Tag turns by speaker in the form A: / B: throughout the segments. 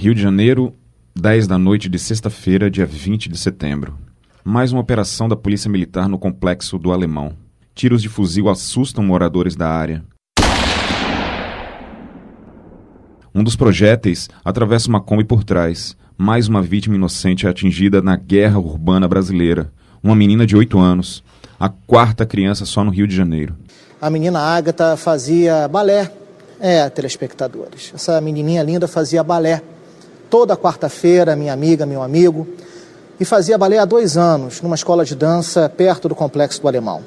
A: Rio de Janeiro, 10 da noite de sexta-feira, dia 20 de setembro. Mais uma operação da Polícia Militar no Complexo do Alemão. Tiros de fuzil assustam moradores da área. Um dos projéteis atravessa uma Kombi por trás. Mais uma vítima inocente é atingida na guerra urbana brasileira. Uma menina de 8 anos. A 4ª criança só no Rio de Janeiro.
B: A menina Ágata fazia balé. Telespectadores. Essa menininha linda fazia balé. Toda quarta-feira, minha amiga, meu amigo. E fazia balé há 2 anos, numa escola de dança perto do Complexo do Alemão.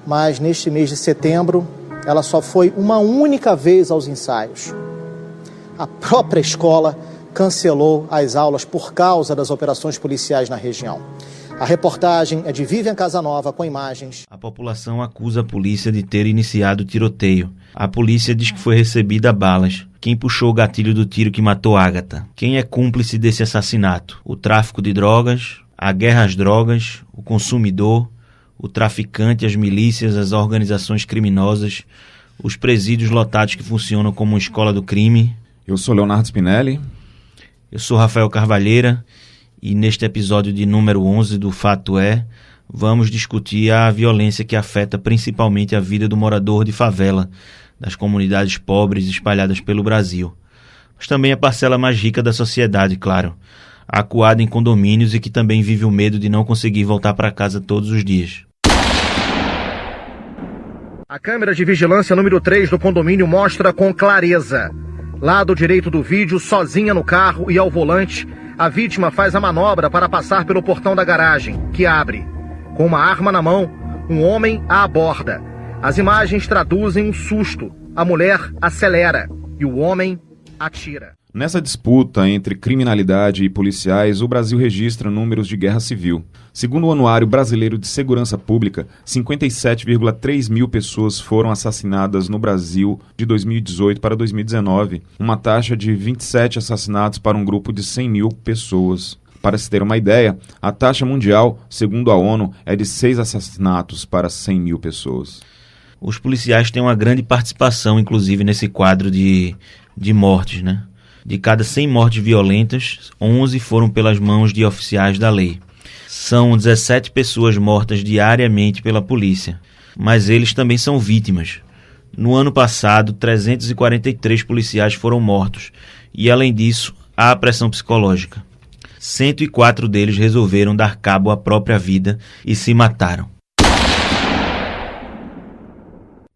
B: Mas neste mês de setembro, ela só foi uma única vez aos ensaios. A própria escola cancelou as aulas por causa das operações policiais na região. A reportagem é de Vivian Casanova, com imagens.
C: A população acusa a polícia de ter iniciado o tiroteio. A polícia diz que foi recebida balas. Quem puxou o gatilho do tiro que matou Ágata? Quem é cúmplice desse assassinato? O tráfico de drogas, a guerra às drogas, o consumidor, o traficante, as milícias, as organizações criminosas, os presídios lotados que funcionam como uma escola do crime.
A: Eu sou Leonardo Spinelli.
C: Eu sou Rafael Carvalheira. E neste episódio de número 11 do Fato É, vamos discutir a violência que afeta principalmente a vida do morador de favela, das comunidades pobres espalhadas pelo Brasil. Mas também a parcela mais rica da sociedade, claro, acuada em condomínios e que também vive o medo de não conseguir voltar para casa todos os dias.
D: A câmera de vigilância número 3 do condomínio mostra com clareza. Lado direito do vídeo, sozinha no carro e ao volante, a vítima faz a manobra para passar pelo portão da garagem, que abre. Com uma arma na mão, um homem a aborda. As imagens traduzem um susto. A mulher acelera e o homem atira.
A: Nessa disputa entre criminalidade e policiais, o Brasil registra números de guerra civil. Segundo o Anuário Brasileiro de Segurança Pública, 57,3 mil pessoas foram assassinadas no Brasil de 2018 para 2019, uma taxa de 27 assassinatos para um grupo de 100 mil pessoas. Para se ter uma ideia, a taxa mundial, segundo a ONU, é de 6 assassinatos para 100 mil pessoas.
C: Os policiais têm uma grande participação, inclusive, nesse quadro de mortes, né? De cada 100 mortes violentas, 11 foram pelas mãos de oficiais da lei. São 17 pessoas mortas diariamente pela polícia, mas eles também são vítimas. No ano passado, 343 policiais foram mortos e, além disso, há a pressão psicológica. 104 deles resolveram dar cabo à própria vida e se mataram.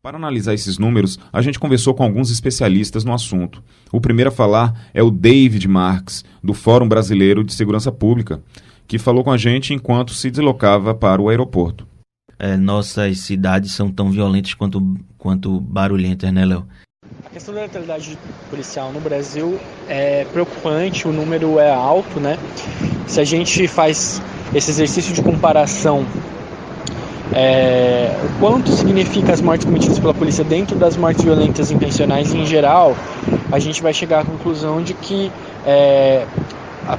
A: Para analisar esses números, a gente conversou com alguns especialistas no assunto. O primeiro a falar é o David Marques, do Fórum Brasileiro de Segurança Pública, que falou com a gente enquanto se deslocava para o aeroporto.
C: Nossas cidades são tão violentas quanto barulhentas, né, Léo?
E: A questão da letalidade policial no Brasil é preocupante, o número é alto, né? Se a gente faz esse exercício de comparação, o quanto significa as mortes cometidas pela polícia dentro das mortes violentas intencionais em geral, a gente vai chegar à conclusão de que a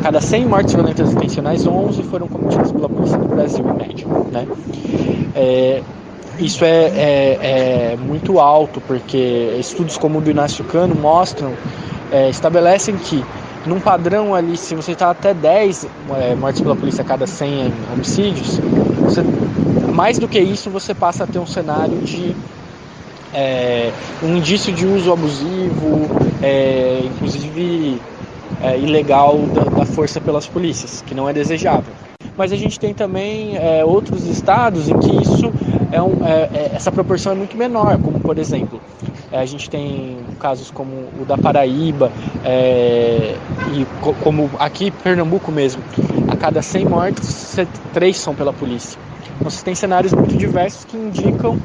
E: cada 100 mortes violentas intencionais, 11 foram cometidas pela polícia no Brasil, em média, né? Isso é muito alto, porque estudos como o do Inácio Cano estabelecem que num padrão ali, se você está até 10 mortes pela polícia a cada 100 homicídios, mais do que isso, você passa a ter um cenário de um indício de uso abusivo, inclusive ilegal da força pelas polícias, que não é desejável. Mas a gente tem também outros estados em que isso essa proporção é muito menor, como por exemplo, a gente tem casos como o da Paraíba e como aqui em Pernambuco mesmo, a cada 100 mortes, 3 são pela polícia. Então você tem cenários muito diversos que indicam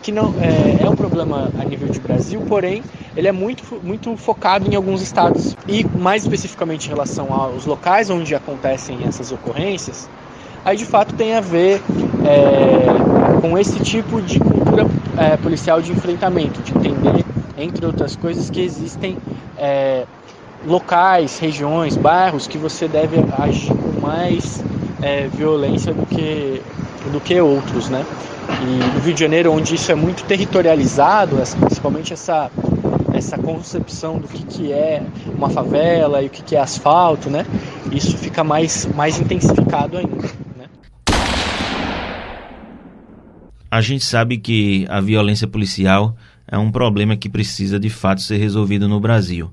E: que não é um problema a nível de Brasil, porém ele é muito, muito focado em alguns estados. E mais especificamente em relação aos locais onde acontecem essas ocorrências, aí de fato tem a ver com esse tipo de cultura policial de enfrentamento, de entender, entre outras coisas, que existem locais, regiões, bairros que você deve agir com mais violência do que do que outros, né? E no Rio de Janeiro, onde isso é muito territorializado, principalmente essa concepção do que é uma favela e o que é asfalto, né? Isso fica mais intensificado ainda, né?
C: A gente sabe que a violência policial é um problema que precisa de fato ser resolvido no Brasil,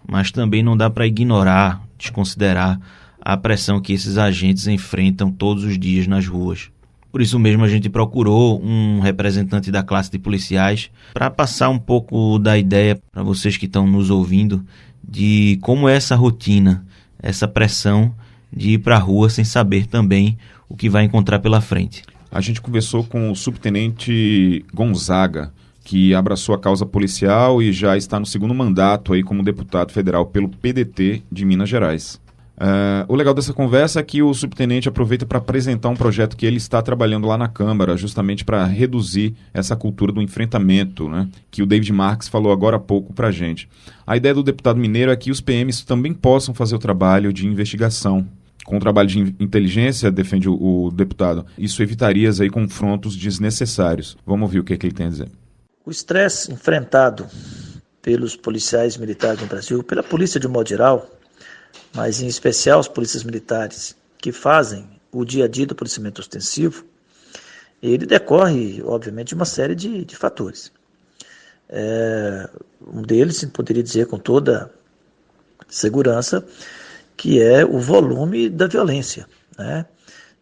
C: mas também não dá para ignorar, desconsiderar a pressão que esses agentes enfrentam todos os dias nas ruas. Por isso mesmo a gente procurou um representante da classe de policiais para passar um pouco da ideia para vocês que estão nos ouvindo de como é essa rotina, essa pressão de ir para a rua sem saber também o que vai encontrar pela frente.
A: A gente conversou com o subtenente Gonzaga, que abraçou a causa policial e já está no segundo mandato aí como deputado federal pelo PDT de Minas Gerais. O legal dessa conversa é que o subtenente aproveita para apresentar um projeto que ele está trabalhando lá na Câmara, justamente para reduzir essa cultura do enfrentamento, né, que o David Marques falou agora há pouco para a gente. A ideia do deputado mineiro é que os PMs também possam fazer o trabalho de investigação. Com o trabalho de inteligência, defende o deputado, isso evitaria aí confrontos desnecessários. Vamos ouvir o que ele tem a dizer.
F: O estresse enfrentado pelos policiais militares no Brasil, pela polícia de um modo geral, mas em especial os polícias militares que fazem o dia a dia do policiamento ostensivo, ele decorre, obviamente, de uma série de fatores. Um deles, se poderia dizer com toda segurança, que é o volume da violência, né?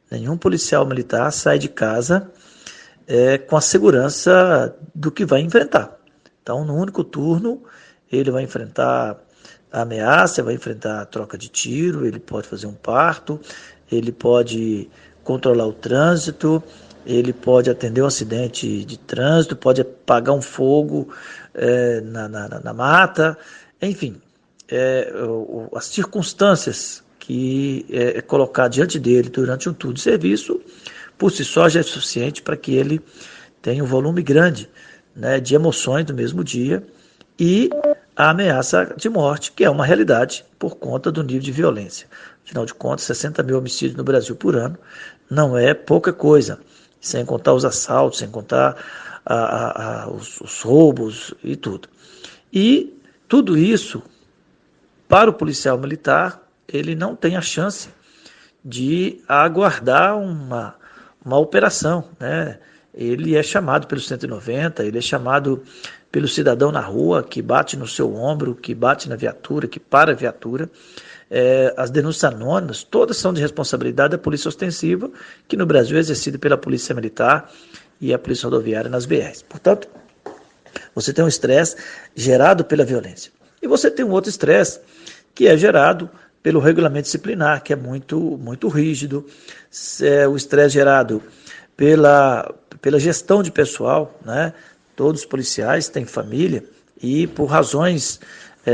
F: Nenhum policial militar sai de casa com a segurança do que vai enfrentar. Então, no único turno, ele vai enfrentar a ameaça, vai enfrentar a troca de tiro, ele pode fazer um parto, ele pode controlar o trânsito, ele pode atender um acidente de trânsito, pode apagar um fogo na mata, enfim, as circunstâncias que é colocar diante dele durante um turno de serviço, por si só já é suficiente para que ele tenha um volume grande, né, de emoções no mesmo dia e a ameaça de morte, que é uma realidade por conta do nível de violência. Afinal de contas, 60 mil homicídios no Brasil por ano não é pouca coisa, sem contar os assaltos, sem contar os roubos e tudo. E tudo isso, para o policial militar, ele não tem a chance de aguardar uma operação, né? Ele é chamado pelo 190, ele é chamado pelo cidadão na rua, que bate no seu ombro, que bate na viatura, que para a viatura. As denúncias anônimas, todas são de responsabilidade da polícia ostensiva, que no Brasil é exercida pela polícia militar e a polícia rodoviária nas BRs. Portanto, você tem um estresse gerado pela violência. E você tem um outro estresse que é gerado pelo regulamento disciplinar, que é muito, muito rígido. O estresse gerado pela gestão de pessoal, né? Todos os policiais têm família e, por razões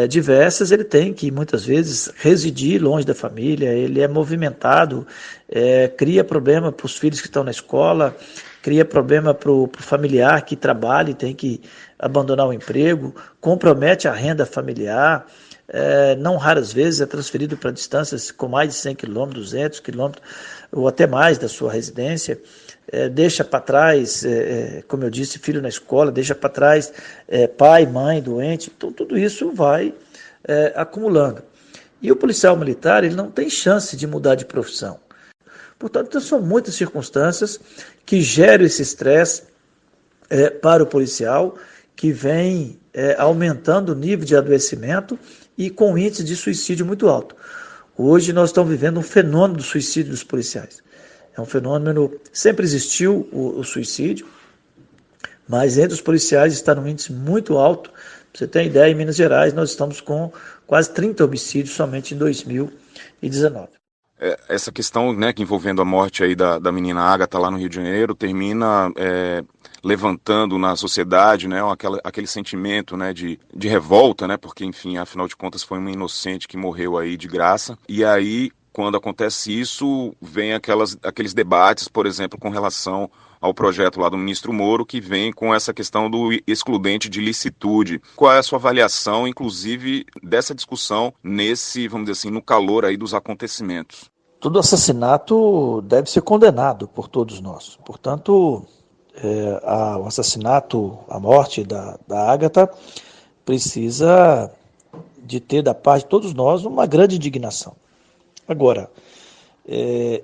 F: diversas, ele tem que, muitas vezes, residir longe da família, ele é movimentado, cria problema para os filhos que estão na escola, cria problema para o familiar que trabalha e tem que abandonar o emprego, compromete a renda familiar, não raras vezes é transferido para distâncias com mais de 100 km, 200 km ou até mais da sua residência, deixa para trás, como eu disse, filho na escola, deixa para trás pai, mãe, doente, então tudo isso vai acumulando. E o policial militar, ele não tem chance de mudar de profissão. Portanto, são muitas circunstâncias que geram esse estresse para o policial, que vem aumentando o nível de adoecimento e com um índice de suicídio muito alto. Hoje nós estamos vivendo um fenômeno do suicídio dos policiais. É um fenômeno, sempre existiu o suicídio, mas entre os policiais está num índice muito alto. Pra você ter uma ideia, em Minas Gerais nós estamos com quase 30 homicídios somente em 2019.
G: Essa questão, né, que envolvendo a morte aí da menina Ágata lá no Rio de Janeiro termina levantando na sociedade, né, aquele sentimento, né, de revolta, né, porque enfim, afinal de contas foi uma inocente que morreu aí de graça. E aí, quando acontece isso, vem aqueles debates, por exemplo, com relação ao projeto lá do ministro Moro, que vem com essa questão do excludente de licitude. Qual é a sua avaliação, inclusive, dessa discussão nesse, vamos dizer assim, no calor aí dos acontecimentos?
F: todo assassinato deve ser condenado por todos nós. Portanto, o assassinato, a morte da Ágata precisa de ter da parte de todos nós uma grande indignação. Agora,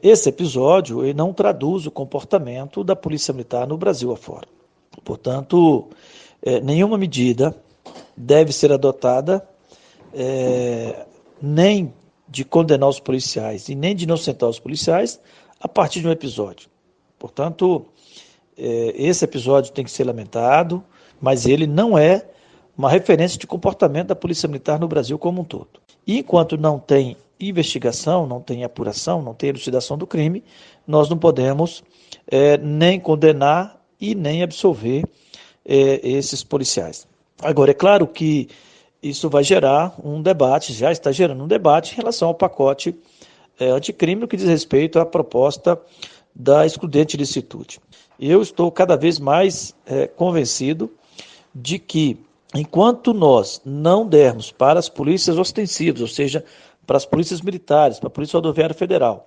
F: esse episódio ele não traduz o comportamento da Polícia Militar no Brasil afora. Portanto, nenhuma medida deve ser adotada, nem de condenar os policiais e nem de inocentar os policiais a partir de um episódio. Portanto, esse episódio tem que ser lamentado, mas ele não é uma referência de comportamento da Polícia Militar no Brasil como um todo. E enquanto não tem investigação, não tem apuração, não tem elucidação do crime, nós não podemos nem condenar e nem absolver esses policiais. Agora, é claro que isso vai gerar um debate, já está gerando um debate em relação ao pacote anticrime no que diz respeito à proposta da excludente licitude. Eu estou cada vez mais convencido de que, enquanto nós não dermos para as polícias ostensivas, ou seja, para as polícias militares, para a Polícia Rodoviária Federal,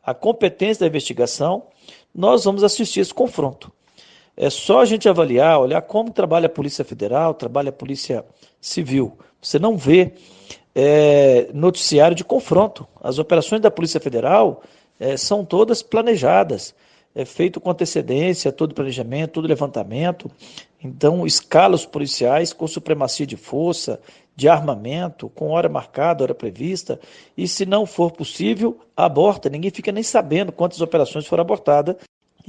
F: a competência da investigação, nós vamos assistir esse confronto. É só a gente avaliar, olhar como trabalha a Polícia Federal, trabalha a Polícia Civil. Você não vê noticiário de confronto. As operações da Polícia Federal são todas planejadas, feito com antecedência, todo planejamento, todo levantamento. Então, escala os policiais com supremacia de força, de armamento, com hora marcada, hora prevista, e se não for possível, aborta. Ninguém fica nem sabendo quantas operações foram abortadas.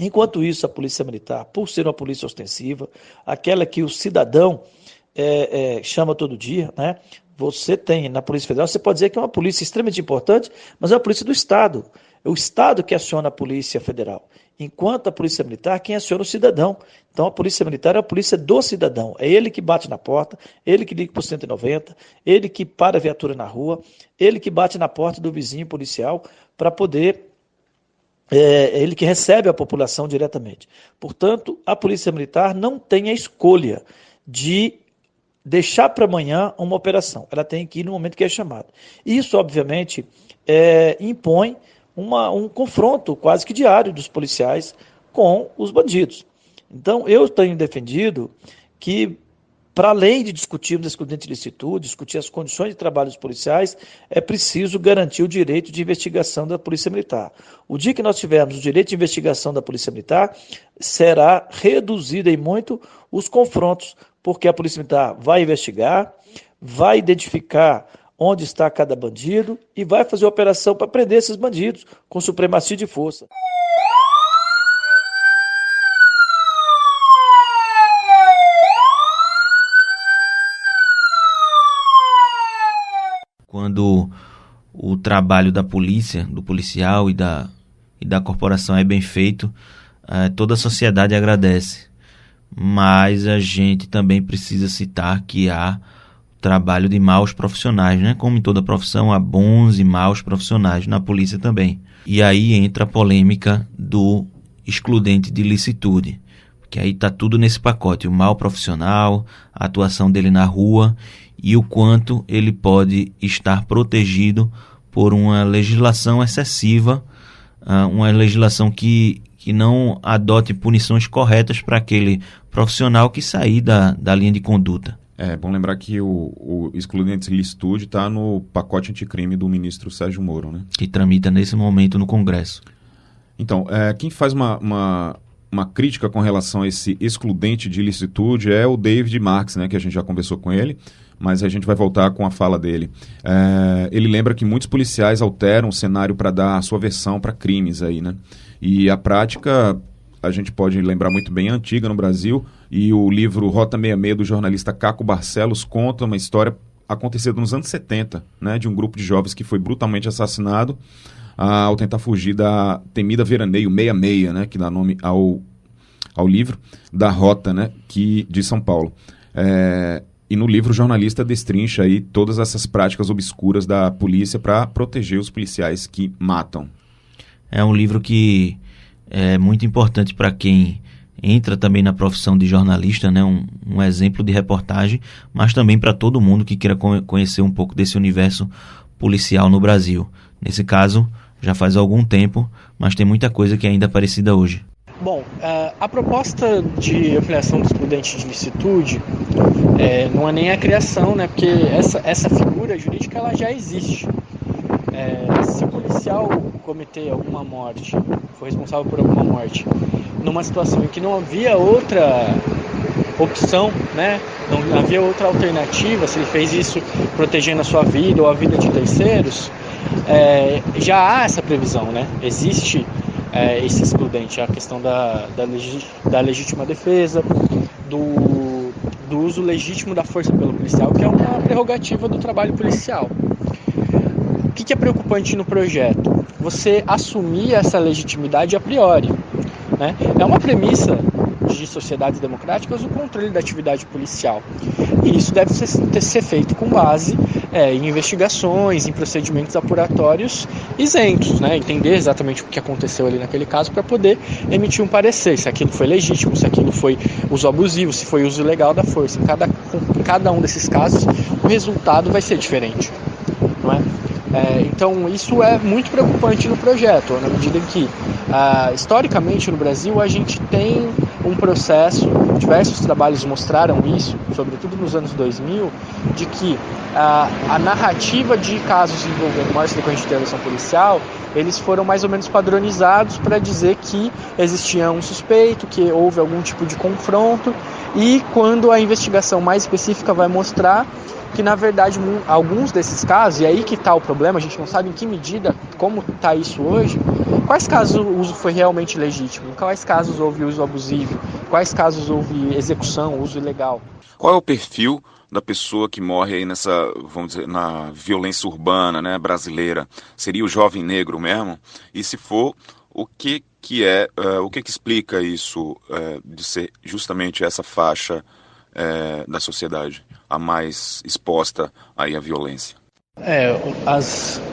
F: Enquanto isso, a Polícia Militar, por ser uma polícia ostensiva, aquela que o cidadão chama todo dia, né? Você tem na Polícia Federal, você pode dizer que é uma polícia extremamente importante, mas é uma polícia do Estado. É o Estado que aciona a Polícia Federal. Enquanto a Polícia Militar, quem aciona é o cidadão. Então a Polícia Militar é a polícia do cidadão. É ele que bate na porta, ele que liga para o 190, ele que para a viatura na rua, ele que bate na porta do vizinho policial para poder... ele que recebe a população diretamente. Portanto, a Polícia Militar não tem a escolha de deixar para amanhã uma operação. Ela tem que ir no momento que é chamado. Isso, obviamente, impõe um confronto quase que diário dos policiais com os bandidos. Então, eu tenho defendido que, para além de discutirmos a excludente licitude, discutir as condições de trabalho dos policiais, é preciso garantir o direito de investigação da Polícia Militar. O dia que nós tivermos o direito de investigação da Polícia Militar, será reduzido em muito os confrontos, porque a Polícia Militar vai investigar, vai identificar onde está cada bandido e vai fazer operação para prender esses bandidos com supremacia de força.
C: Quando o trabalho da polícia, do policial e da corporação é bem feito, toda a sociedade agradece. Mas a gente também precisa citar que há trabalho de maus profissionais, né? Como em toda profissão, há bons e maus profissionais, na polícia também. E aí entra a polêmica do excludente de licitude, porque aí está tudo nesse pacote, o mau profissional, a atuação dele na rua e o quanto ele pode estar protegido por uma legislação excessiva, uma legislação que não adote punições corretas para aquele profissional que sair da linha de conduta.
A: É bom lembrar que o excludente de licitude está no pacote anticrime do ministro Sérgio Moro, né?
C: Que tramita nesse momento no Congresso.
A: Então, quem faz uma crítica com relação a esse excludente de licitude é o David Marques, né? Que a gente já conversou com ele, mas a gente vai voltar com a fala dele. Ele lembra que muitos policiais alteram o cenário para dar a sua versão para crimes aí, né? E a prática, a gente pode lembrar muito bem, antiga no Brasil, e o livro Rota 66 do jornalista Caco Barcelos conta uma história acontecida nos anos 70, né, de um grupo de jovens que foi brutalmente assassinado ao tentar fugir da temida Veraneio 66, né, que dá nome ao livro da Rota, né, de São Paulo. E no livro o jornalista destrincha aí todas essas práticas obscuras da polícia para proteger os policiais que matam.
C: É um livro que é muito importante para quem entra também na profissão de jornalista, né? Um exemplo de reportagem, mas também para todo mundo que queira conhecer um pouco desse universo policial no Brasil. Nesse caso, já faz algum tempo, mas tem muita coisa que ainda é parecida hoje.
E: Bom, a proposta de ampliação do excludente de licitude não é nem a criação, né? Porque essa figura jurídica ela já existe. Se o policial cometer alguma morte, for responsável por alguma morte, numa situação em que não havia outra opção, né? Não havia outra alternativa, se ele fez isso protegendo a sua vida ou a vida de terceiros, já há essa previsão, né? Existe esse excludente, a questão da legítima defesa, do uso legítimo da força pelo policial, que é uma prerrogativa do trabalho policial. O que é preocupante no projeto? Você assumir essa legitimidade a priori, né? É uma premissa de sociedades democráticas o controle da atividade policial. E isso deve ser feito com base em investigações, em procedimentos apuratórios isentos, né? Entender exatamente o que aconteceu ali naquele caso para poder emitir um parecer, se aquilo foi legítimo, se aquilo foi uso abusivo, se foi uso ilegal da força. Em cada um desses casos, o resultado vai ser diferente, não é? Então isso é muito preocupante no projeto, na medida em que historicamente no Brasil a gente tem um processo, diversos trabalhos mostraram isso, sobretudo nos anos 2000, de que a narrativa de casos envolvendo morte decorrente de intervenção policial, eles foram mais ou menos padronizados para dizer que existia um suspeito, que houve algum tipo de confronto, e quando a investigação mais específica vai mostrar que, na verdade, alguns desses casos, e aí que está o problema, a gente não sabe em que medida, como está isso hoje, quais casos o uso foi realmente legítimo, quais casos houve uso abusivo, quais casos houve execução, uso ilegal.
G: Qual é o perfil da pessoa que morre aí nessa, vamos dizer, na violência urbana, né, brasileira? Seria o jovem negro mesmo? E se for, o que explica isso de ser justamente essa faixa da sociedade a mais exposta aí à violência?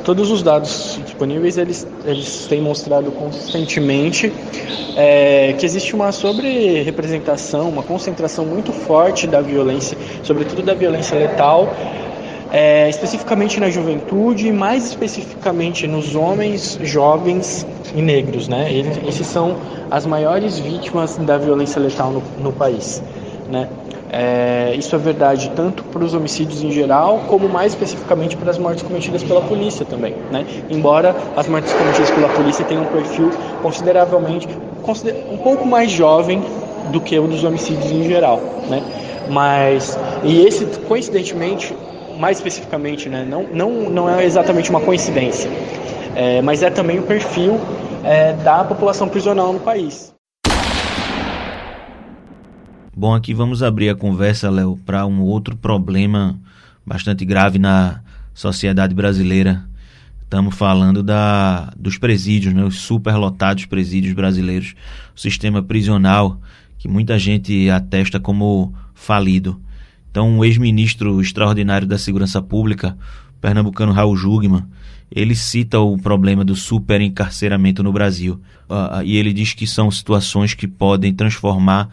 E: Todos os dados disponíveis eles têm mostrado consistentemente que existe uma sobre-representação, uma concentração muito forte da violência, sobretudo da violência letal, especificamente na juventude e mais especificamente nos homens, jovens e negros, né? Esses são as maiores vítimas da violência letal no país, né? Isso é verdade tanto para os homicídios em geral, como mais especificamente para as mortes cometidas pela polícia também, né? Embora as mortes cometidas pela polícia tenham um perfil consideravelmente um pouco mais jovem do que o dos homicídios em geral, né? E esse, coincidentemente, mais especificamente, né? Não é exatamente uma coincidência, mas é também o perfil da população prisional no país.
C: Bom, aqui vamos abrir a conversa, Léo, para um outro problema bastante grave na sociedade brasileira. Estamos falando dos presídios, né? Os superlotados presídios brasileiros, o sistema prisional, que muita gente atesta como falido. Então, o ex-ministro extraordinário da Segurança Pública, pernambucano Raul Jugman, ele cita o problema do superencarceramento no Brasil. E ele diz que são situações que podem transformar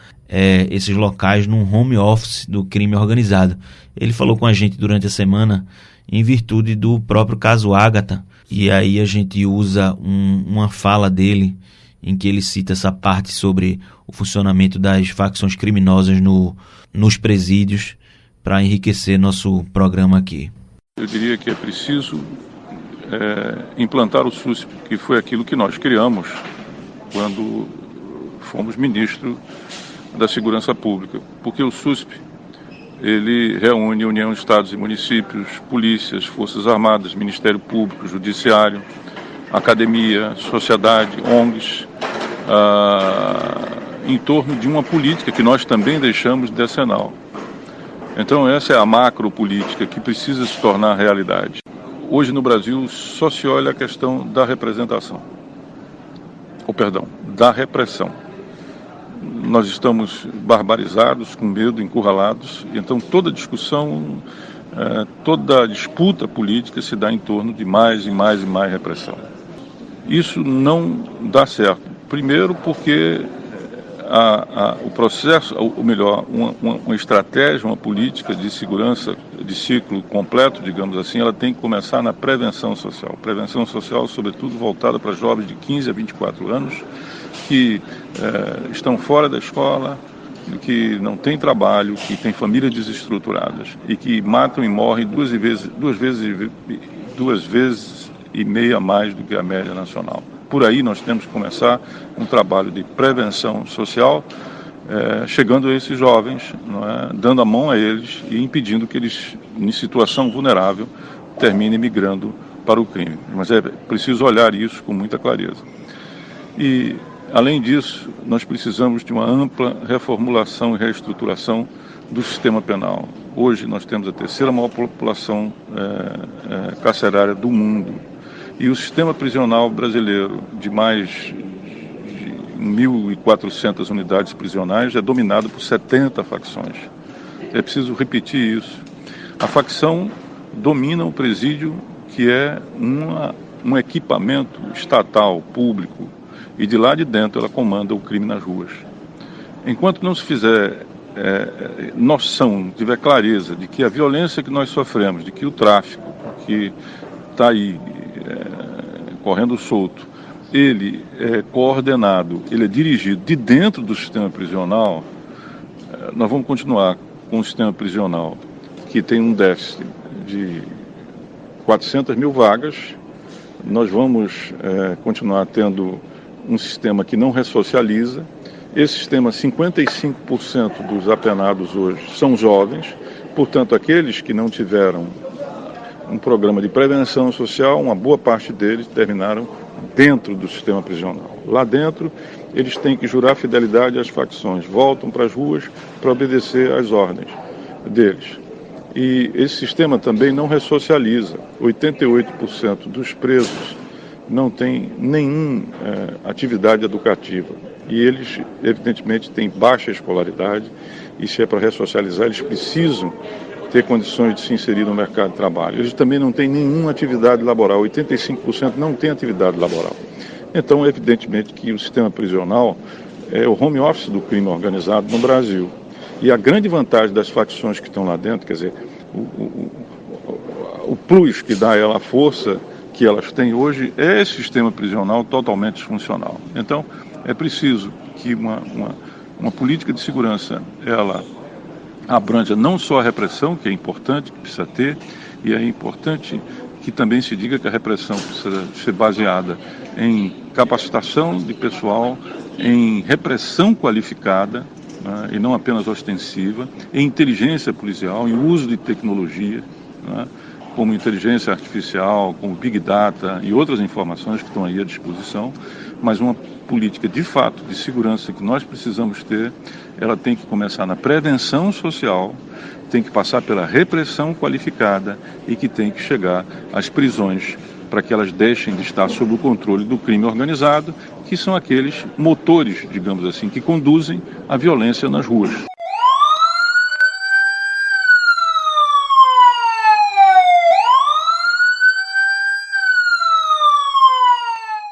C: esses locais num home office do crime organizado. Ele falou com a gente durante a semana em virtude do próprio caso Ágata. E aí a gente usa uma fala dele em que ele cita essa parte sobre o funcionamento das facções criminosas nos presídios para enriquecer nosso programa aqui.
H: Eu diria que é preciso implantar o SUSP, que foi aquilo que nós criamos quando fomos ministro da Segurança Pública, porque o SUSP ele reúne União de Estados e Municípios, polícias, Forças Armadas, Ministério Público, Judiciário, academia, sociedade, ONGs, em torno de uma política que nós também deixamos decenal. Então essa é a macropolítica que precisa se tornar realidade. Hoje no Brasil só se olha a questão da representação, da repressão. Nós estamos barbarizados, com medo, encurralados, e então toda discussão, toda disputa política se dá em torno de mais e mais e mais repressão. Isso não dá certo. Primeiro porque o processo, ou melhor, uma estratégia, uma política de segurança de ciclo completo, digamos assim, ela tem que começar na prevenção social. Prevenção social, sobretudo, voltada para jovens de 15 a 24 anos que estão fora da escola, que não têm trabalho, que têm famílias desestruturadas e que matam e morrem duas vezes e meia mais do que a média nacional. Por aí nós temos que começar um trabalho de prevenção social, chegando a esses jovens, não é? Dando a mão a eles e impedindo que eles, em situação vulnerável, terminem migrando para o crime. Mas é preciso olhar isso com muita clareza. E, além disso, nós precisamos de uma ampla reformulação e reestruturação do sistema penal. Hoje nós temos a terceira maior população carcerária do mundo. E o sistema prisional brasileiro, de mais de 1.400 unidades prisionais, é dominado por 70 facções. É preciso repetir isso. A facção domina o presídio, que é um equipamento estatal, público, e de lá de dentro ela comanda o crime nas ruas. Enquanto não se fizer noção, tiver clareza de que a violência que nós sofremos, de que o tráfico, que está aí correndo solto, ele é coordenado, ele é dirigido de dentro do sistema prisional, nós vamos continuar com um sistema prisional que tem um déficit de 400 mil vagas, nós vamos continuar tendo um sistema que não ressocializa. Esse sistema, 55% dos apenados hoje são jovens, portanto, aqueles que não tiveram um programa de prevenção social, uma boa parte deles terminaram dentro do sistema prisional. Lá dentro, eles têm que jurar fidelidade às facções, voltam para as ruas para obedecer às ordens deles. E esse sistema também não ressocializa. 88% dos presos não têm nenhuma atividade educativa. E eles, evidentemente, têm baixa escolaridade, e se é para ressocializar, eles precisam ter condições de se inserir no mercado de trabalho. Eles também não têm nenhuma atividade laboral, 85% não têm atividade laboral. Então, evidentemente que o sistema prisional é o home office do crime organizado no Brasil. E a grande vantagem das facções que estão lá dentro, quer dizer, o plus que dá a ela a força que elas têm hoje é esse sistema prisional totalmente disfuncional. Então, é preciso que uma política de segurança, ela abranja não só a repressão, que é importante, que precisa ter, e é importante que também se diga que a repressão precisa ser baseada em capacitação de pessoal, em repressão qualificada, né, e não apenas ostensiva, em inteligência policial, em uso de tecnologia, né, como inteligência artificial, como Big Data e outras informações que estão aí à disposição, mas uma política de fato de segurança que nós precisamos ter, ela tem que começar na prevenção social, tem que passar pela repressão qualificada e que tem que chegar às prisões para que elas deixem de estar sob o controle do crime organizado, que são aqueles motores, digamos assim, que conduzem a violência nas ruas.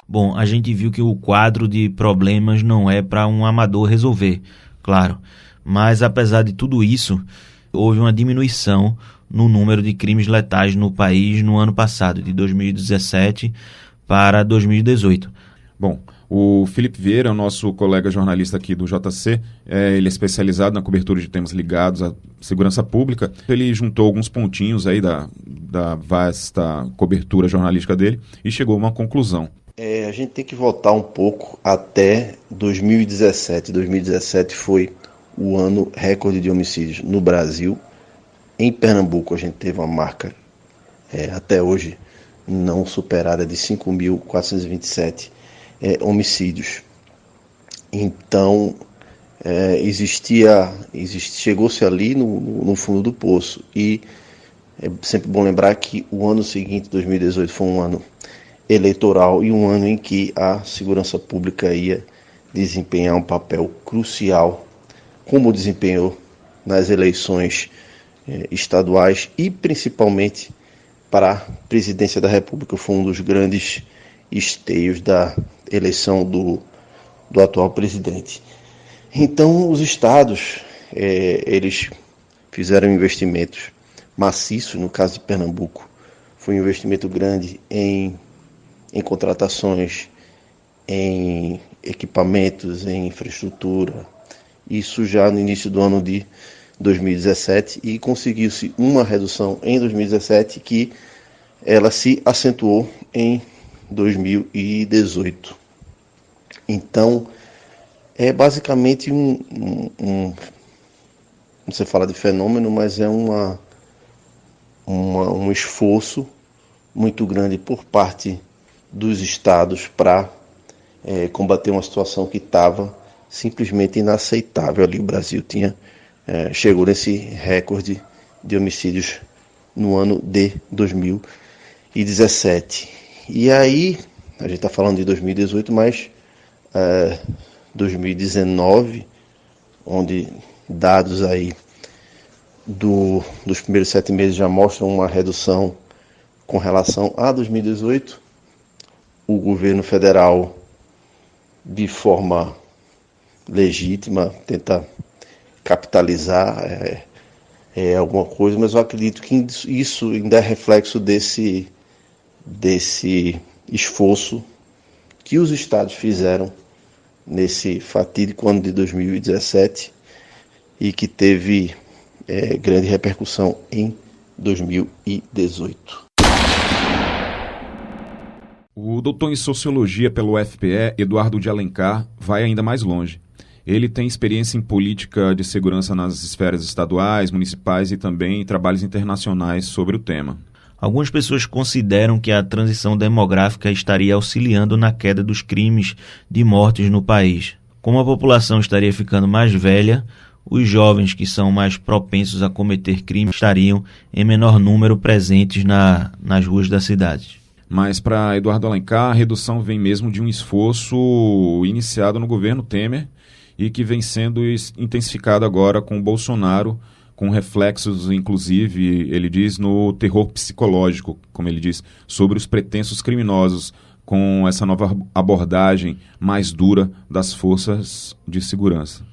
C: Bom, a gente viu que o quadro de problemas não é para um amador resolver, claro. Mas, apesar de tudo isso, houve uma diminuição no número de crimes letais no país no ano passado, de 2017 para 2018.
A: Bom, o Felipe Vieira é o nosso colega jornalista aqui do JC, ele é especializado na cobertura de temas ligados à segurança pública. Ele juntou alguns pontinhos aí da vasta cobertura jornalística dele e chegou a uma conclusão.
I: A gente tem que voltar um pouco até 2017. 2017 foi o ano recorde de homicídios no Brasil. Em Pernambuco a gente teve uma marca até hoje não superada de 5.427 homicídios. Então chegou-se ali no fundo do poço. E é sempre bom lembrar que o ano seguinte, 2018, foi um ano eleitoral e um ano em que a segurança pública ia desempenhar um papel crucial, como desempenhou nas eleições estaduais e principalmente para a presidência da República. Foi um dos grandes esteios da eleição do atual presidente. Então, os estados, eles fizeram investimentos maciços. No caso de Pernambuco, foi um investimento grande em contratações, em equipamentos, em infraestrutura. Isso já no início do ano de 2017, e conseguiu-se uma redução em 2017 que ela se acentuou em 2018. Então, é basicamente não se fala de fenômeno, mas é um esforço muito grande por parte dos estados para combater uma situação que estava simplesmente inaceitável ali. O Brasil chegou nesse recorde de homicídios no ano de 2017. E aí, a gente está falando de 2018, mas 2019, onde dados aí dos primeiros 7 meses já mostram uma redução com relação a 2018, o governo federal, de forma legítima, tenta capitalizar alguma coisa, mas eu acredito que isso ainda é reflexo desse esforço que os estados fizeram nesse fatídico ano de 2017 e que teve grande repercussão em 2018.
A: O doutor em Sociologia pelo UFPE, Eduardo de Alencar, vai ainda mais longe. Ele tem experiência em política de segurança nas esferas estaduais, municipais e também em trabalhos internacionais sobre o tema.
C: Algumas pessoas consideram que a transição demográfica estaria auxiliando na queda dos crimes de mortes no país. Como a população estaria ficando mais velha, os jovens que são mais propensos a cometer crimes estariam em menor número presentes nas ruas da cidade.
A: Mas para Eduardo Alencar, a redução vem mesmo de um esforço iniciado no governo Temer e que vem sendo intensificado agora com o Bolsonaro, com reflexos, inclusive, ele diz, no terror psicológico, como ele diz, sobre os pretensos criminosos, com essa nova abordagem mais dura das forças de segurança.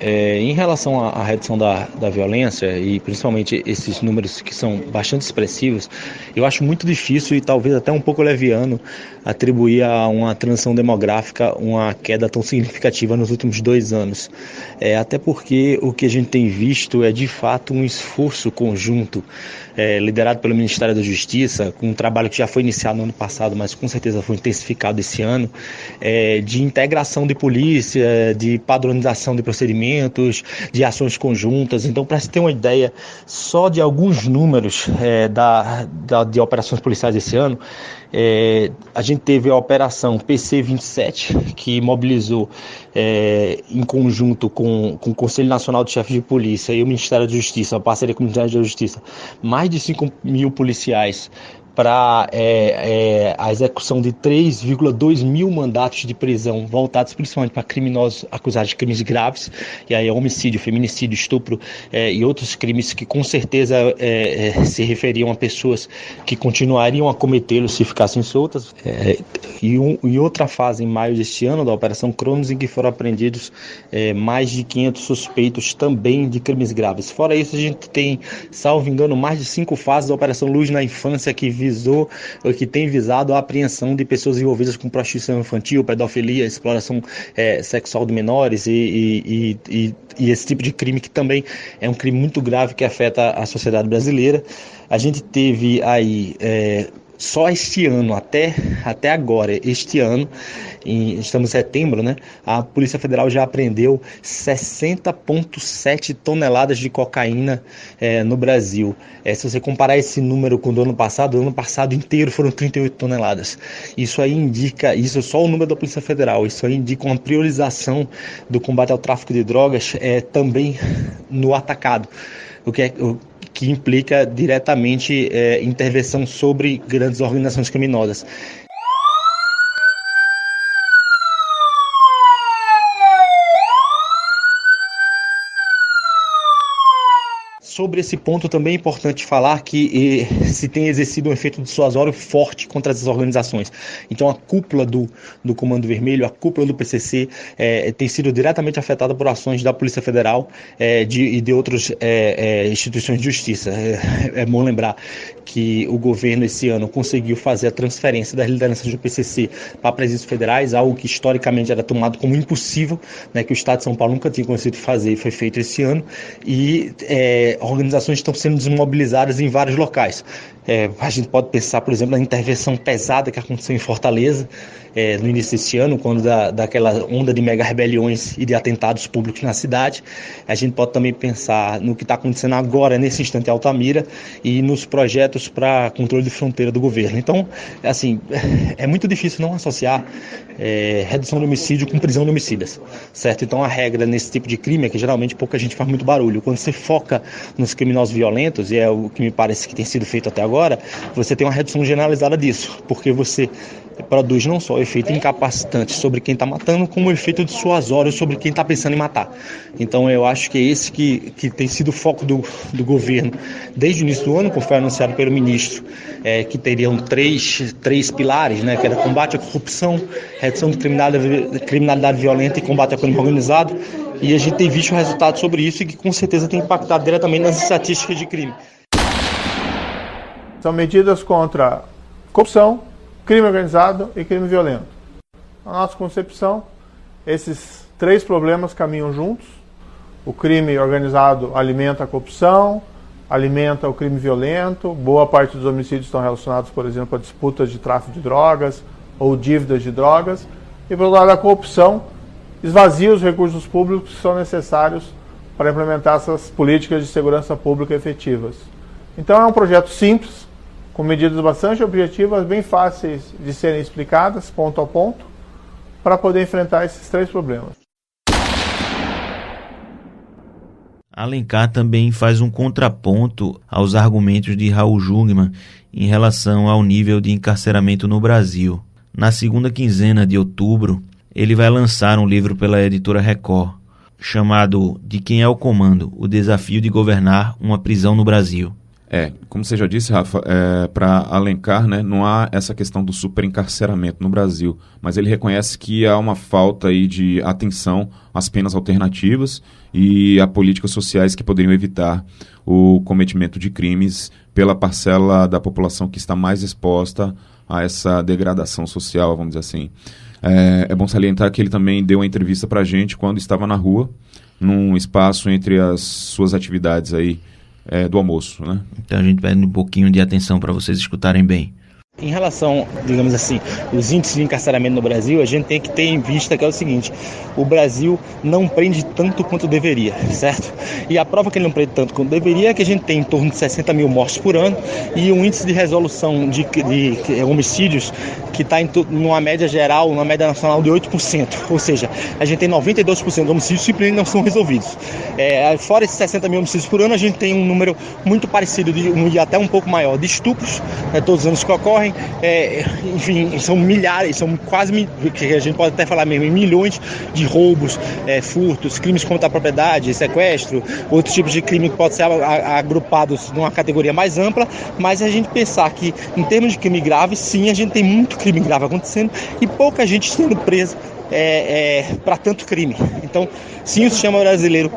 E: Em relação à redução da violência, e principalmente esses números que são bastante expressivos, eu acho muito difícil e talvez até um pouco leviano atribuir a uma transição demográfica uma queda tão significativa nos últimos 2 anos. Até porque o que a gente tem visto é de fato um esforço conjunto, liderado pelo Ministério da Justiça, com um trabalho que já foi iniciado no ano passado, mas com certeza foi intensificado esse ano, de integração de polícia, de padronização de procedimentos, de ações conjuntas. Então, para se ter uma ideia só de alguns números de operações policiais esse ano, a gente teve a operação PC-27, que mobilizou em conjunto com o Conselho Nacional de Chefes de Polícia e o Ministério da Justiça, a parceria com o Ministério da Justiça, mais de 5.000 policiais para a execução de 3,2 mil mandatos de prisão voltados principalmente para criminosos acusados de crimes graves, e aí homicídio, feminicídio, estupro e outros crimes que com certeza se referiam a pessoas que continuariam a cometê-los se ficassem soltas. E outra fase em maio deste ano da Operação Cronos, em que foram apreendidos mais de 500 suspeitos também de crimes graves. Fora isso, a gente tem, salvo engano, mais de 5 fases da Operação Luz na Infância, que tem visado a apreensão de pessoas envolvidas com prostituição infantil, pedofilia, exploração sexual de menores e esse tipo de crime, que também é um crime muito grave que afeta a sociedade brasileira. A gente teve aí só este ano, até agora, este ano, estamos em setembro, né? A Polícia Federal já apreendeu 60,7 toneladas de cocaína no Brasil. Se você comparar esse número com o ano passado inteiro foram 38 toneladas. Isso aí indica, isso é só o número da Polícia Federal, isso aí indica uma priorização do combate ao tráfico de drogas também no atacado, o que implica diretamente intervenção sobre grandes organizações criminosas.
J: Sobre esse ponto também é importante falar que se tem exercido um efeito dissuasório forte contra essas organizações. Então a cúpula do Comando Vermelho, a cúpula do PCC tem sido diretamente afetada por ações da Polícia Federal e de outras instituições de justiça. É bom lembrar que o governo esse ano conseguiu fazer a transferência das lideranças do PCC para presídios federais, algo que historicamente era tomado como impossível, né, que o Estado de São Paulo nunca tinha conseguido fazer e foi feito esse ano, e organizações estão sendo desmobilizadas em vários locais. A gente pode pensar, por exemplo, na intervenção pesada que aconteceu em Fortaleza no início desse ano, quando daquela onda de mega rebeliões e de atentados públicos na cidade. A gente pode também pensar no que está acontecendo agora, nesse instante, em Altamira, e nos projetos para controle de fronteira do governo. Então, assim, é muito difícil não associar redução de homicídio com prisão de homicidas, certo? Então, a regra nesse tipo de crime é que geralmente pouca gente faz muito barulho. Quando você foca nos criminosos violentos, e é o que me parece que tem sido feito até agora, você tem uma redução generalizada disso, porque você produz não só o efeito incapacitante sobre quem está matando, como o efeito dissuasório sobre quem está pensando em matar. Então eu acho que é esse que tem sido o foco do governo desde o início do ano, como foi anunciado pelo ministro, que teriam três pilares, né, que era combate à corrupção, redução de criminalidade violenta e combate ao crime organizado. E a gente tem visto resultados sobre isso e que com certeza tem impactado diretamente nas estatísticas de crime.
K: São medidas contra corrupção, crime organizado e crime violento. Na nossa concepção, esses três problemas caminham juntos. O crime organizado alimenta a corrupção, alimenta o crime violento. Boa parte dos homicídios estão relacionados, por exemplo, a disputas de tráfico de drogas ou dívidas de drogas. E, por outro lado, a corrupção esvazia os recursos públicos que são necessários para implementar essas políticas de segurança pública efetivas. Então, é um projeto simples, com medidas bastante objetivas, bem fáceis de serem explicadas, ponto a ponto, para poder enfrentar esses três problemas.
C: Alencar também faz um contraponto aos argumentos de Raul Jungmann em relação ao nível de encarceramento no Brasil. Na segunda quinzena de outubro, ele vai lançar um livro pela editora Record, chamado De Quem é o Comando? O Desafio de Governar uma Prisão no Brasil.
A: Como você já disse, Rafa, para Alencar, né, não há essa questão do superencarceramento no Brasil, mas ele reconhece que há uma falta aí de atenção às penas alternativas e a políticas sociais que poderiam evitar o cometimento de crimes pela parcela da população que está mais exposta a essa degradação social, vamos dizer assim. É bom salientar que ele também deu uma entrevista para a gente quando estava na rua, num espaço entre as suas atividades aí, do almoço, né?
C: Então a gente pede um pouquinho de atenção para vocês escutarem bem.
J: Em relação, digamos assim, os índices de encarceramento no Brasil, a gente tem que ter em vista que é o seguinte: o Brasil não prende tanto quanto deveria, certo? E a prova que ele não prende tanto quanto deveria é que a gente tem em torno de 60 mil mortes por ano e um índice de resolução de homicídios que está numa média geral, numa média nacional de 8%. Ou seja, a gente tem 92% de homicídios simplesmente não são resolvidos. Fora esses 60 mil homicídios por ano, a gente tem um número muito parecido e até um pouco maior de estupros, todos os anos que ocorrem. Enfim, são milhares, são quase, que a gente pode até falar mesmo, em milhões de roubos, furtos, crimes contra a propriedade, sequestro, outros tipos de crime que podem ser agrupados numa categoria mais ampla, mas a gente pensar que, em termos de crime grave, sim, a gente tem muito crime grave acontecendo e pouca gente sendo presa para tanto crime. Então, sim, o sistema brasileiro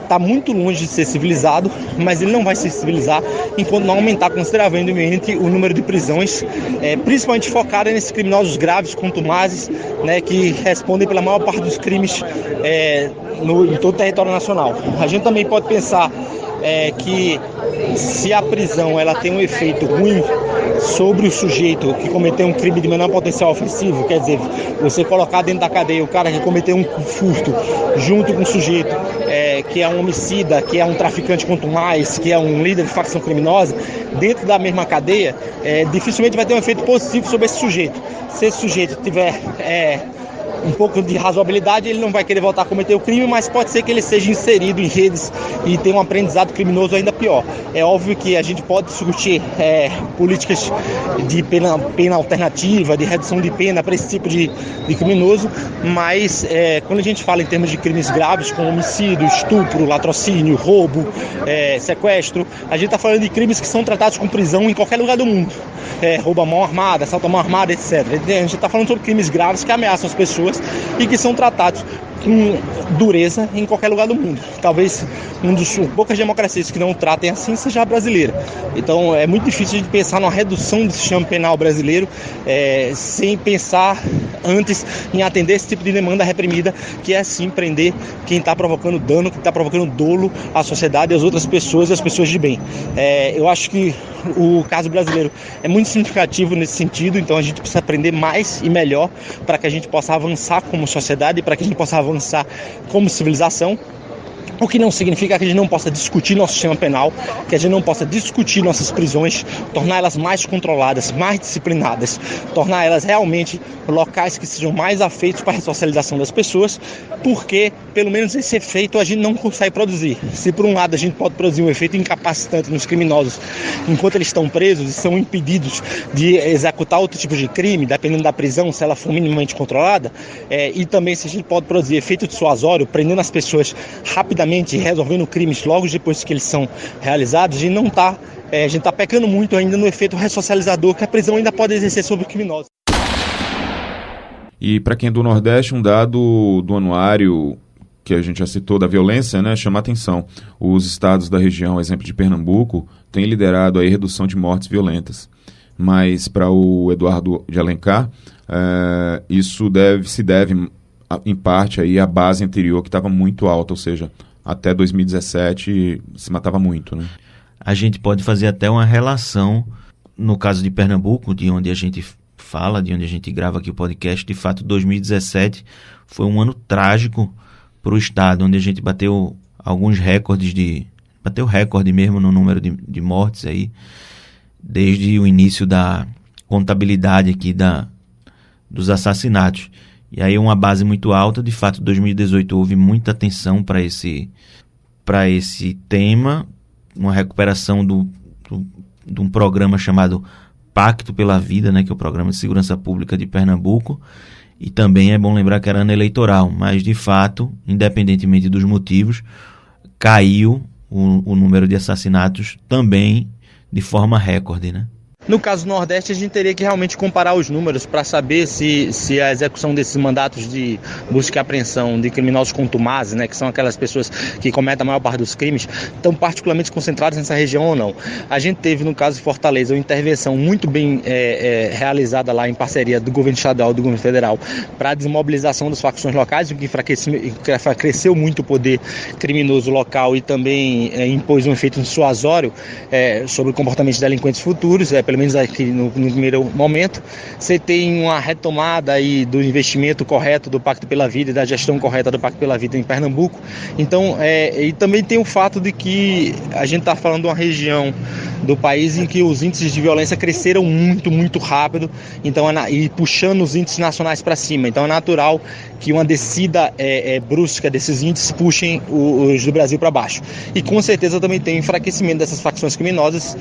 J: está muito longe de ser civilizado, mas ele não vai se civilizar enquanto não aumentar consideravelmente o número de prisões, principalmente focada nesses criminosos graves, contumazes, né, que respondem pela maior parte dos crimes em todo o território nacional. A gente também pode pensar que se a prisão ela tem um efeito ruim sobre o sujeito que cometeu um crime de menor potencial ofensivo, quer dizer, você colocar dentro da cadeia o cara que cometeu um furto junto com o sujeito que é um homicida, que é um traficante contumaz, que é um líder de facção criminosa, dentro da mesma cadeia, dificilmente vai ter um efeito positivo sobre esse sujeito. Se esse sujeito tiver um pouco de razoabilidade, ele não vai querer voltar a cometer o crime, mas pode ser que ele seja inserido em redes e tenha um aprendizado criminoso ainda pior. É óbvio que a gente pode discutir políticas de pena alternativa, de redução de pena para esse tipo de criminoso, mas quando a gente fala em termos de crimes graves, como homicídio, estupro, latrocínio, roubo, sequestro, a gente está falando de crimes que são tratados com prisão em qualquer lugar do mundo. Roubo à mão armada, assalto à mão armada, etc. A gente está falando sobre crimes graves que ameaçam as pessoas e que são tratados com dureza em qualquer lugar do mundo. Talvez uma das poucas democracias que não tratem assim seja a brasileira. Então é muito difícil de pensar numa redução do sistema penal brasileiro sem pensar antes em atender esse tipo de demanda reprimida, que é sim prender quem está provocando dano, quem está provocando dolo à sociedade e às outras pessoas e às pessoas de bem. Eu acho que o caso brasileiro é muito significativo nesse sentido, então a gente precisa aprender mais e melhor para que a gente possa avançar como sociedade, para que a gente possa avançar como civilização. O que não significa que a gente não possa discutir nosso sistema penal, que a gente não possa discutir nossas prisões, torná-las mais controladas, mais disciplinadas, tornar elas realmente locais que sejam mais afeitos para a ressocialização das pessoas, porque pelo menos esse efeito a gente não consegue produzir. Se por um lado a gente pode produzir um efeito incapacitante nos criminosos enquanto eles estão presos e são impedidos de executar outro tipo de crime, dependendo da prisão, se ela for minimamente controlada, e também se a gente pode produzir efeito dissuasório, prendendo as pessoas rapidamente, resolvendo crimes logo depois que eles são realizados, a gente está pecando muito ainda no efeito ressocializador que a prisão ainda pode exercer sobre o criminoso.
A: E para quem é do Nordeste, um dado do anuário que a gente já citou da violência, né, chama a atenção. Os estados da região, exemplo de Pernambuco, têm liderado aí a redução de mortes violentas. Mas para o Eduardo de Alencar, isso se deve em parte aí à base anterior que estava muito alta, ou seja, até 2017 se matava muito, né?
C: A gente pode fazer até uma relação, no caso de Pernambuco, de onde a gente fala, de onde a gente grava aqui o podcast. De fato, 2017 foi um ano trágico para o estado, onde a gente bateu alguns recordes bateu recorde mesmo no número de mortes aí, desde o início da contabilidade aqui dos assassinatos. E aí uma base muito alta. De fato, 2018 houve muita atenção para esse tema, uma recuperação de um programa chamado Pacto pela Vida, né, que é o Programa de Segurança Pública de Pernambuco, e também é bom lembrar que era ano eleitoral, mas de fato, independentemente dos motivos, caiu o número de assassinatos também de forma recorde, né?
J: No caso do Nordeste, a gente teria que realmente comparar os números para saber se a execução desses mandatos de busca e apreensão de criminosos contumazes, né, que são aquelas pessoas que cometem a maior parte dos crimes, estão particularmente concentrados nessa região ou não. A gente teve, no caso de Fortaleza, uma intervenção muito bem realizada lá em parceria do governo estadual e do governo federal para a desmobilização das facções locais, o que enfraqueceu muito o poder criminoso local e também impôs um efeito dissuasório sobre o comportamento de delinquentes futuros, pelo menos aqui no primeiro momento. Você tem uma retomada aí do investimento correto do Pacto pela Vida e da gestão correta do Pacto pela Vida em Pernambuco. Então, e também tem o fato de que a gente está falando de uma região do país em que os índices de violência cresceram muito, muito rápido, então, e puxando os índices nacionais para cima. Então é natural que uma descida brusca desses índices puxem os do Brasil para baixo. E com certeza também tem o enfraquecimento dessas facções criminosas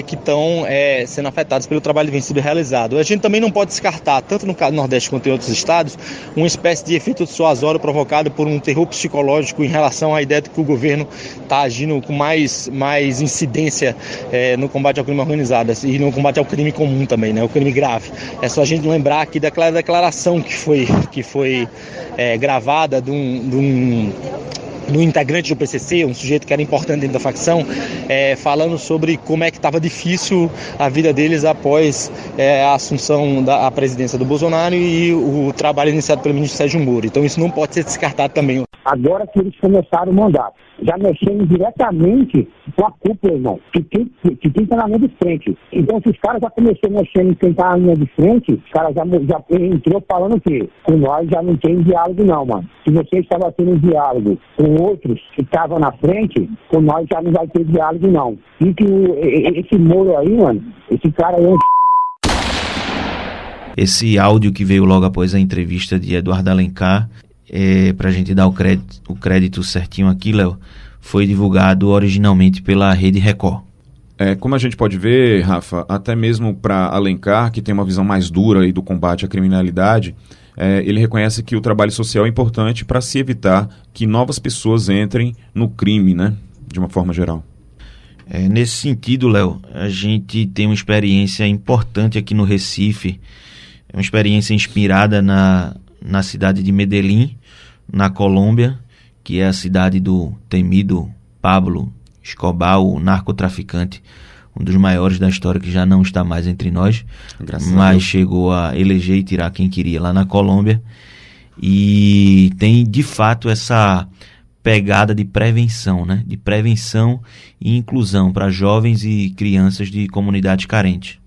J: que estão sendo afetadas pelo trabalho que vem sendo realizado. A gente também não pode descartar, tanto no Nordeste quanto em outros estados, uma espécie de efeito dissuasório provocado por um terror psicológico em relação à ideia de que o governo está agindo com mais incidência no combate ao crime organizado e no combate ao crime comum também, né, o crime grave. É só a gente lembrar aqui daquela declaração que foi gravada de um integrante do PCC, um sujeito que era importante dentro da facção, falando sobre como é que estava difícil a vida deles após a assunção da presidência do Bolsonaro e o trabalho iniciado pelo ministro Sérgio Moro. Então isso não pode ser descartado também.
L: Agora que eles começaram o mandato, já mexendo diretamente com a cúpula, irmão, que quem está na linha de frente. Então, se os caras já começaram mexendo em quem está na linha de frente, os caras já entrou falando o quê? Com nós já não tem diálogo não, mano. Se você estava tendo diálogo com outros que estavam na frente, com nós já não vai ter diálogo não. E que esse Moro aí, mano, esse cara aí é um...
C: esse áudio que veio logo após a entrevista de Eduardo Alencar, para a gente dar o crédito certinho aqui, Léo, foi divulgado originalmente pela Rede Record.
A: Como a gente pode ver, Rafa, até mesmo para Alencar, que tem uma visão mais dura aí do combate à criminalidade, ele reconhece que o trabalho social é importante para se evitar que novas pessoas entrem no crime, né, de uma forma geral.
C: Nesse sentido, Léo, a gente tem uma experiência importante aqui no Recife, uma experiência inspirada na cidade de Medellín, na Colômbia, que é a cidade do temido Pablo Escobar, o narcotraficante, um dos maiores da história, que já não está mais entre nós, mas chegou a eleger e tirar quem queria lá na Colômbia. E tem, de fato, essa pegada de prevenção, né? De prevenção e inclusão para jovens e crianças de comunidades carentes.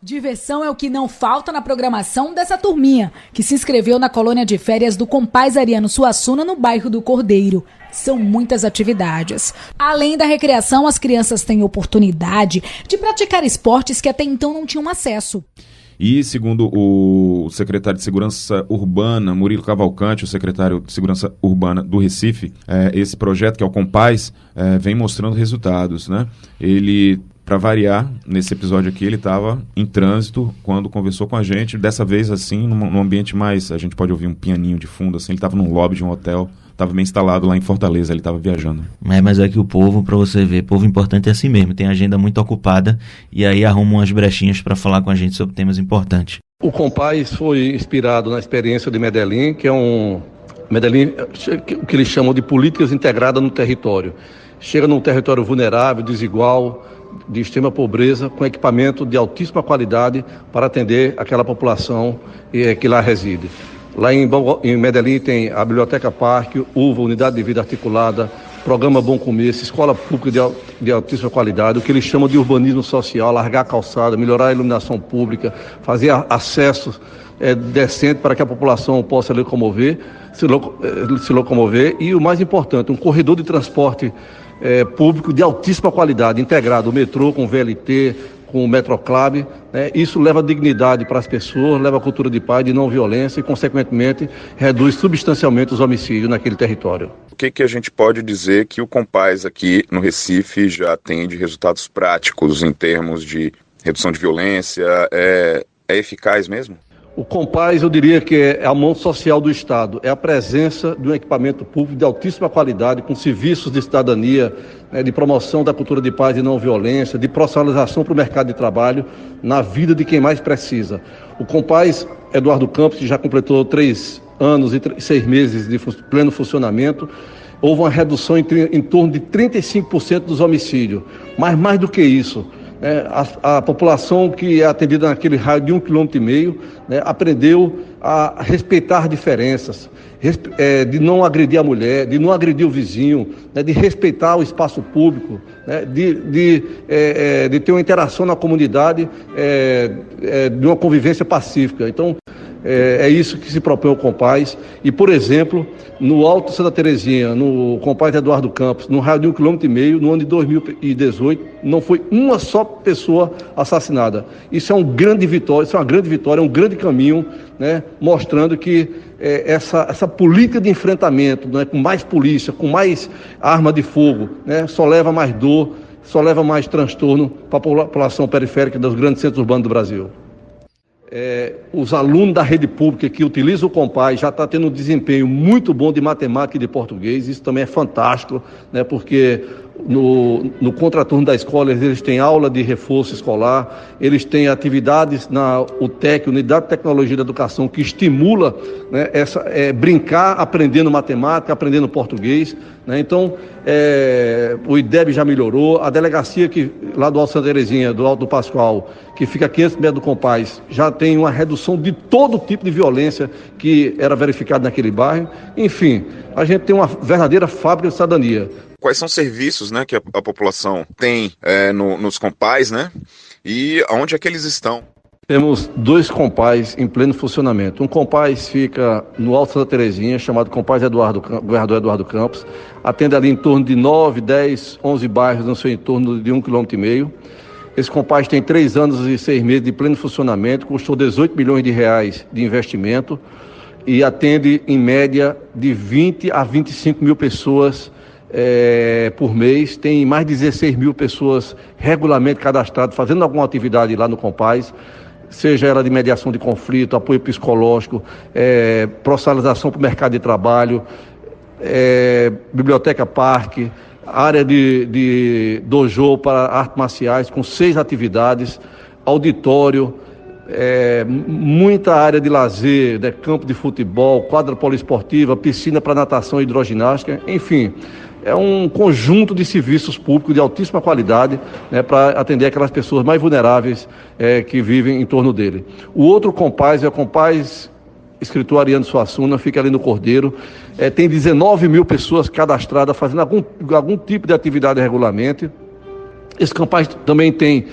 M: Diversão é o que não falta na programação dessa turminha, que se inscreveu na colônia de férias do Compaz Ariano Suassuna, no bairro do Cordeiro. São muitas atividades. Além da recreação, as crianças têm oportunidade de praticar esportes que até então não tinham acesso.
A: E, segundo o secretário de Segurança Urbana, Murilo Cavalcante, o secretário de Segurança Urbana do Recife, esse projeto, que é o Compaz, vem mostrando resultados, né? Ele, para variar, nesse episódio aqui, ele estava em trânsito quando conversou com a gente, dessa vez, assim, num ambiente mais... A gente pode ouvir um pianinho de fundo, assim, ele estava num lobby de um hotel, estava bem instalado lá em Fortaleza, ele estava viajando.
C: Mas é que o povo, para você ver, povo importante é assim mesmo, tem agenda muito ocupada e aí arruma umas brechinhas para falar com a gente sobre temas importantes.
N: O Compaz foi inspirado na experiência de Medellín, que é Medellín, o que eles chamam de políticas integradas no território. Chega num território vulnerável, desigual, de extrema pobreza, com equipamento de altíssima qualidade para atender aquela população que lá reside. Lá em Medellín tem a Biblioteca Parque, UVA, Unidade de Vida Articulada, Programa Bom Começo, escola pública de altíssima qualidade, o que eles chamam de urbanismo social, alargar a calçada, melhorar a iluminação pública, fazer acesso decente para que a população possa se locomover e, o mais importante, um corredor de transporte público de altíssima qualidade, integrado, o metrô com o VLT, com o Metroclub, né? Isso leva dignidade para as pessoas, leva a cultura de paz, de não violência e, consequentemente, reduz substancialmente os homicídios naquele território.
G: O que a gente pode dizer que o Compaz aqui no Recife já tem de resultados práticos em termos de redução de violência? É eficaz mesmo?
N: O Compaz, eu diria que é a mão social do Estado, é a presença de um equipamento público de altíssima qualidade, com serviços de cidadania, de promoção da cultura de paz e não violência, de profissionalização para o mercado de trabalho, na vida de quem mais precisa. O Compaz Eduardo Campos, que já completou 3 anos e 6 meses de pleno funcionamento, houve uma redução em torno de 35% dos homicídios, mas mais do que isso, a população que é atendida naquele raio de 1,5 km, aprendeu a respeitar diferenças, de não agredir a mulher, de não agredir o vizinho, de respeitar o espaço público, de ter uma interação na comunidade, de uma convivência pacífica. Então, é isso que se propõe o Compaz. E, por exemplo, no Alto Santa Terezinha, no Compaz Eduardo Campos, no raio de 1,5 km, no ano de 2018, não foi uma só pessoa assassinada. Isso é uma grande vitória, é um grande caminho, mostrando que essa política de enfrentamento, com mais polícia, com mais arma de fogo, só leva mais dor, só leva mais transtorno para a população periférica dos grandes centros urbanos do Brasil. Os alunos da rede pública que utilizam o Compaz já estão tendo um desempenho muito bom de matemática e de português. Isso também é fantástico, porque no contraturno da escola eles têm aula de reforço escolar, eles têm atividades na UTEC, Unidade de Tecnologia da Educação, que estimula brincar aprendendo matemática, aprendendo português. Então, o IDEB já melhorou, a delegacia lá do Alto Santa Terezinha, do Alto do Pascoal, que fica a 500 metros do Compaz, já tem uma redução de todo tipo de violência que era verificada naquele bairro. Enfim, a gente tem uma verdadeira fábrica de cidadania.
G: Quais são os serviços, que a população tem nos Compaz, e onde é que eles estão?
N: Temos 2 Compaz em pleno funcionamento. Um Compaz fica no Alto Santa Terezinha, chamado Compaz Governador Eduardo Campos, atende ali em torno de 9, 10, 11 bairros no seu entorno de 1,5 km. Esse Compaz tem 3 anos e 6 meses de pleno funcionamento, custou 18 milhões de reais de investimento e atende em média de 20 a 25 mil pessoas por mês. Tem mais de 16 mil pessoas regularmente cadastradas, fazendo alguma atividade lá no Compaz, seja ela de mediação de conflito, apoio psicológico, profissionalização para o mercado de trabalho, biblioteca parque, área de dojo para artes marciais, com 6 atividades, auditório, muita área de lazer, né, campo de futebol, quadra poliesportiva, piscina para natação e hidroginástica, enfim, é um conjunto de serviços públicos de altíssima qualidade, né, para atender aquelas pessoas mais vulneráveis que vivem em torno dele. O outro Compaz é o Compaz Escritor Ariano Suassuna, fica ali no Cordeiro, tem 19 mil pessoas cadastradas fazendo algum tipo de atividade regularmente. Esse Compaz também tem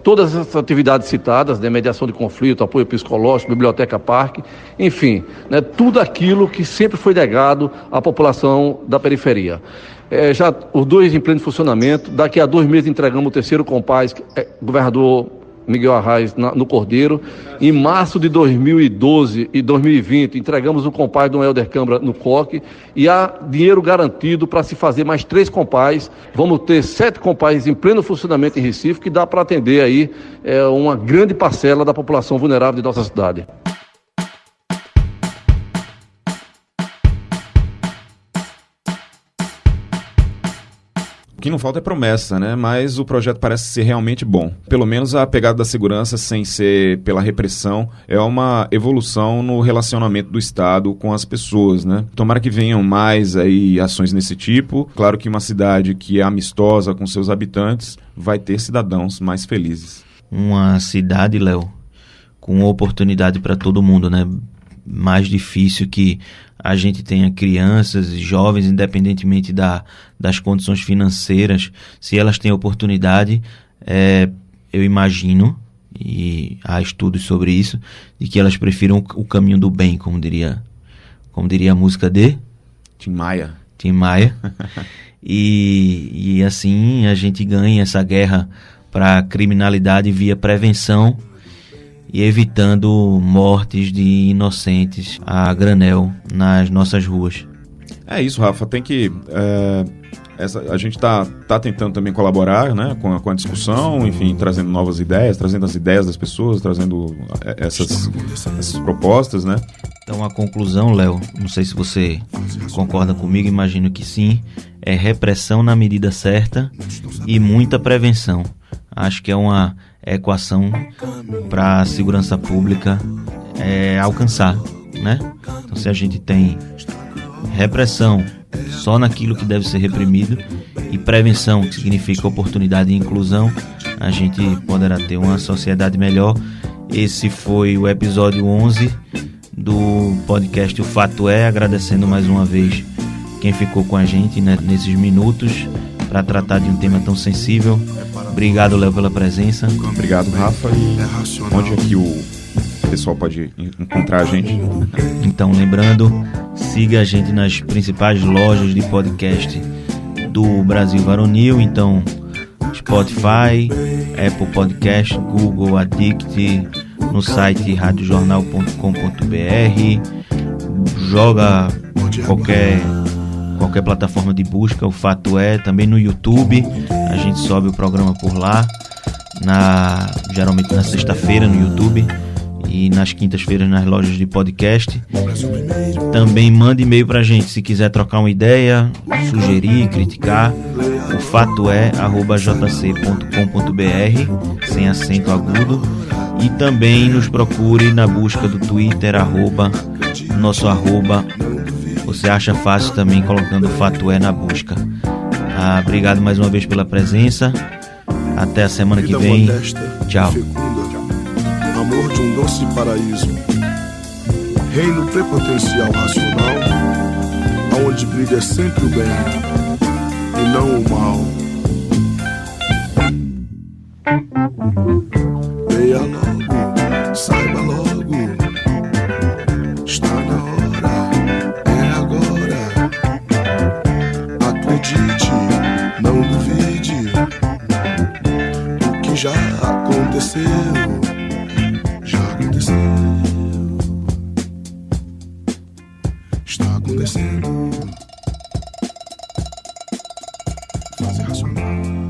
N: todas as atividades citadas, né, mediação de conflito, apoio psicológico, biblioteca parque, enfim, né, tudo aquilo que sempre foi negado à população da periferia. Já os 2 em pleno funcionamento, daqui a 2 meses entregamos o terceiro Compaz, governador Miguel Arraes no Cordeiro. Em março de 2012 e 2020, entregamos o Compaz do Helder Câmara no Coque, e há dinheiro garantido para se fazer mais 3 Compaz. Vamos ter 7 Compaz em pleno funcionamento em Recife, que dá para atender aí uma grande parcela da população vulnerável de nossa cidade.
A: O que não falta é promessa, né? Mas o projeto parece ser realmente bom. Pelo menos a pegada da segurança, sem ser pela repressão, é uma evolução no relacionamento do Estado com as pessoas, né? Tomara que venham mais aí ações nesse tipo. Claro que uma cidade que é amistosa com seus habitantes vai ter cidadãos mais felizes.
C: Uma cidade, Léo, com oportunidade para todo mundo, né? Mais difícil que a gente tenha crianças e jovens, independentemente das condições financeiras, se elas têm oportunidade, eu imagino, e há estudos sobre isso, de que elas prefiram o caminho do bem, como diria a música de
A: Tim Maia.
C: E assim a gente ganha essa guerra para a criminalidade via prevenção e evitando mortes de inocentes a granel nas nossas ruas.
A: É isso, Rafa. Tem que... a gente tá tentando também colaborar, né, com a discussão, enfim, trazendo novas ideias, trazendo as ideias das pessoas, trazendo essas propostas, né?
C: Então a conclusão, Léo, não sei se você concorda comigo, imagino que sim, é repressão na medida certa e muita prevenção. Acho que é uma equação para a segurança pública alcançar, né? Então, se a gente tem repressão só naquilo que deve ser reprimido e prevenção, que significa oportunidade e inclusão, a gente poderá ter uma sociedade melhor. Esse foi o episódio 11 do podcast O Fato É, agradecendo mais uma vez quem ficou com a gente, né, nesses minutos para tratar de um tema tão sensível. Obrigado, Léo, pela presença.
A: Obrigado, Rafa. E onde é que o pessoal pode encontrar a gente?
C: Então, lembrando, siga a gente nas principais lojas de podcast do Brasil Varonil. Então, Spotify, Apple Podcast, Google, Addict, no site radiojornal.com.br. Joga qualquer plataforma de busca, O Fato É, também no YouTube, a gente sobe o programa por lá, geralmente na sexta-feira no YouTube e nas quintas-feiras nas lojas de podcast. Também mande e-mail pra gente se quiser trocar uma ideia, sugerir, criticar. O fato é @jc.com.br, sem acento agudo, e também nos procure na busca do Twitter, nosso arroba. Você acha fácil também colocando o Fato É na busca. Obrigado mais uma vez pela presença. Até a semana que vem. Tchau.
O: Amor de um doce paraíso. Reino prepotencial racional, aonde brilha sempre o bem e não o mal. Leia logo, saiba logo, está na hora, é agora. Acredite, não duvide, o que já aconteceu, já aconteceu, está acontecendo. Fase racional.